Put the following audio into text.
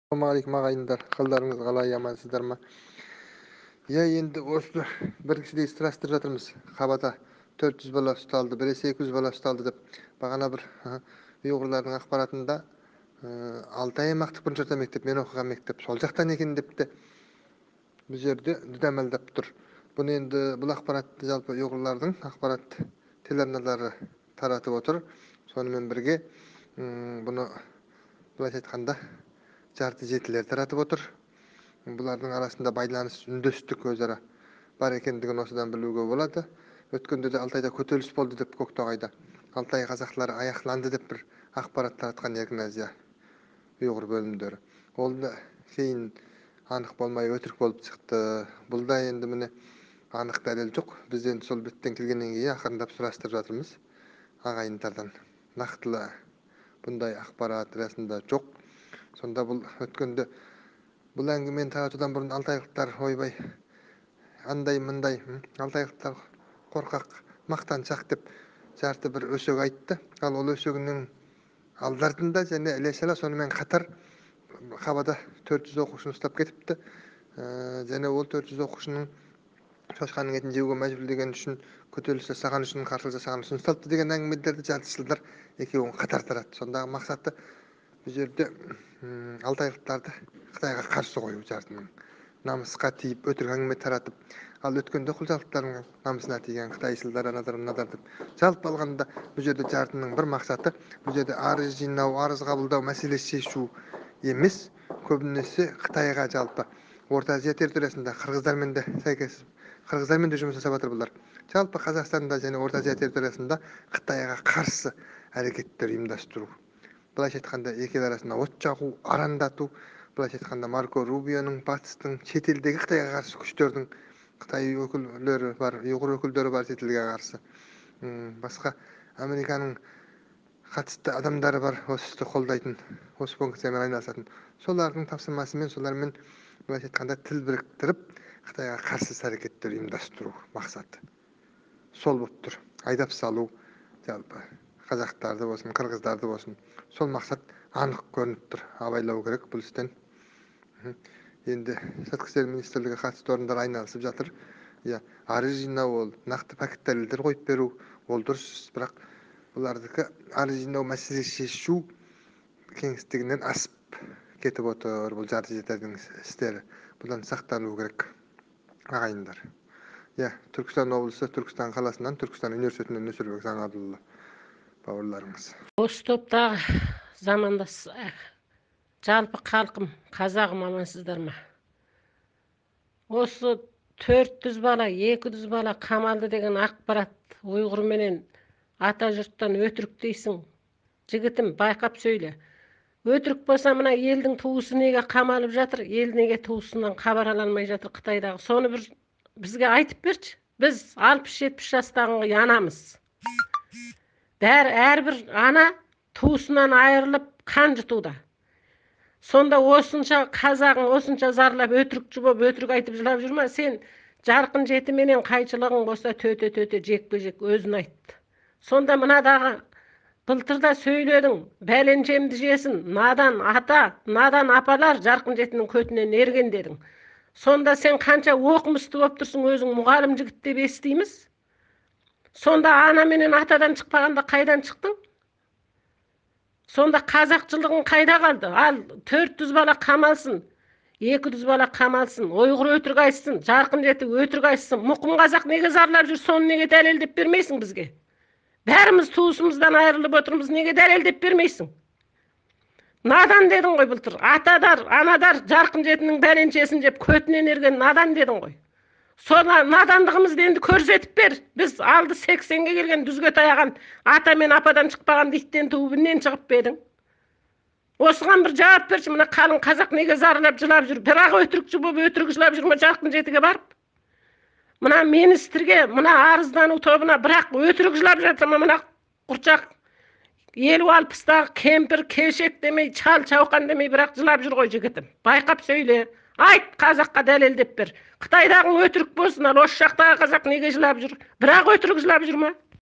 Assalamualaikum ағайындар, қалдарыңыз қалай, амансыздар ма? Я енді осы бір кісідей сұрастырып жатырмыз. Қабата 400 бала ұсталды, біресе 200 бала ұсталды деп. Бағана бір ұйғырлардың ақпаратында Алтай аймақтық бірінші орта мектеп, мен оқыған мектеп сол жақтан екен депті. Бұл жерде дүдәмәлдап тұр. Бұны енді бұл ақпаратты жалпы ұйғырлардың ақпарат телеарналары таратып отыр. Сонымен бірге бұны былайша айтқанда жарты жетілер таратып отыр. Бұлардың арасында байланыс, үндестік өзара бар екендігін осыдан білуге болады. Өткенде де Алтайда көтеріліс болды деп, Көктоғайда Алтай қазақтары аяқланды деп бір ақпарат таратқан Еркін Азия ұйғыр бөлімдері. Ол да кейін анық болмай өтірік болып шықты. Бұл да енді міне анық дәлел жоқ. Біз енді сол беттен келгеннен кейін ақырындап сұрастырып жатырмыз ағайындардан. Нақтылы бұндай ақпарат расында жоқ. Сонда бұл өткенде бұл әңгімені таратудан бұрын алтайлықтар ойбай андай мындай, алтайлықтар қорқақ, мақтаншақ деп жарты бір өсек айтты. Ал ол өсегінің алдартында және іле-шала сонымен қатар қабада 400 оқушыны ұстап кетіпті. Және ол 400 оқушының шошқаның етін жеуге мәжбүрлеген үшін, көтеріліс жасаған үшін, қарсылық жасаған үшін ұсталды деген әңгімелерді жартыжылдар екеуін қатар таратты. Сондағы мақсаты бұл жерде алтайлықтарды Қытайға қарсы қою, жартының намысқа тиіп өтірік әңгіме таратып, ал өткенде құлжалықтардың намысына тиген қытайшылдар мынадар деп. Жалпы алғанда бұл жерде жартының бір мақсаты бұл жерде арыз жинау, арыз қабылдау мәселесі шешу емес, көбінесе Қытайға жалпы Орта Азия территориясында қырғыздармен де сәйкес, қырғыздармен де жұмыс жасап жатыр бұлар. Жалпы Қазақстанда және Орта Азия территориясында Қытайға қарсы әрекеттер ұйымдастыру. Былайша айтқанда екі ел арасында от жағу, арандату. Былайша айтқанда Марко Рубионың, батыстың, шетелдегі Қытайға қарсы күштердің, Қытай өкілдері бар, ұйғыр өкілдері бар шетелге қарсы. Басқа Американың қатысты адамдары бар, осы істі қолдайтын, осы функциямен айналысатын. Солардың тапсырмасымен, солармен былайша айтқанда тіл біріктіріп, Қытайға қарсы әрекеттер ұйымдастыру мақсаты. Сол болып тұр. Айдап салу, жалпы қазақтарды болсын, қырғыздарды болсын. Сол мақсат анық көрініп тұр. Абайлау керек бұл істен. Енді сыртқы істер министрлігі қатысты орындар айналысып жатыр. Арыз жинау ол, нақты пакет дәлелдер қойып беру, ол дұрыс, бірақ бұлардікі арыз жинау мәселесі шешу кеңістігінен асып кетіп отыр. Бұл жарты жетердің істері. Бұдан сақтану керек ағайындар. Түркістан облысы, Түркістан қаласынан, Түркістан университетінен Нөсербек Жаңадылұлы бауырларыңыз. Осы топтағы замандас жалпы халқым, қазағым, амансыздар ма? Осы 400 бала, 200 бала қамалды деген ақпарат ұйғыр менен ата жұрттан өтірік дейсің. Жігітім, байқап сөйле. Өтірік болса, мына елдің туысы неге қамалып жатыр, ел неге туысынан хабар ала алмай жатыр Қытайдағы? Соны бізге айтып берші. Біз 60-70 жастағы анамыз. Әрбір ана туысынан айырылып қан жұтуда. Сонда осынша қазағың осынша зарлап өтірікші болып өтірік айтып жылап жүрме? Сен жарқын жетіменен қайшылығың болса төте жекпе-жек өзін айтты. Сонда мынадағы былтырда сөйледің, бәленшемді жесін, надан ата, надан апалар жарқын жетінің көтінен ерген дедің. Сонда сен қанша оқымысты болып тұрсың, өзің мұғалім жігіт деп естиміз. Сонда ана менен атадан шықпағанда қайдан шықтың? Сонда қазақшылығың қайда қалды? Ал 400 бала қамалсын, 200 бала қамалсын, ұйғыр өтірік айтсын, жарқын жеті өтірік айтсын. Мұқым қазақ неге зарлап жүр, соны неге дәлелдеп бермейсің бізге? Бәріміз туысымыздан айырылып отырмыз, неге дәлелдеп бермейсің? Надан дедің ғой былтыр. Атадар, анадар жарқын жетінің бәленшесін жеп көтінен ерген надан дедің ғой. Соны надандығымызды енді көрсетіп бер. Біз алды 80-ге келген дүзге таяған ата мен ападан шықпаған иттен туыбынан шығып бедің. Осыған бір жауап берші. Мына қалың қазақ неге зарлап жылап жүр? Бірақ өтірікші болып өтірік жылап жүр ме жарқын жетіге барып? Мына министрге, мына арыздану тобына бірақ өтірік жылап жатыр ма? Мына құрчақ 50-60-тағы кемпір кешек демей, чал чауқан демей бірақ жылап жүр ғой жігітім. Байқап сөйле. Айт, қазаққа дәлелдеп бер. Қытайдағы өтірік болсын, ал осы жақтағы қазақ неге жылап жүр? Бірақ өтірік жылап жүр ма?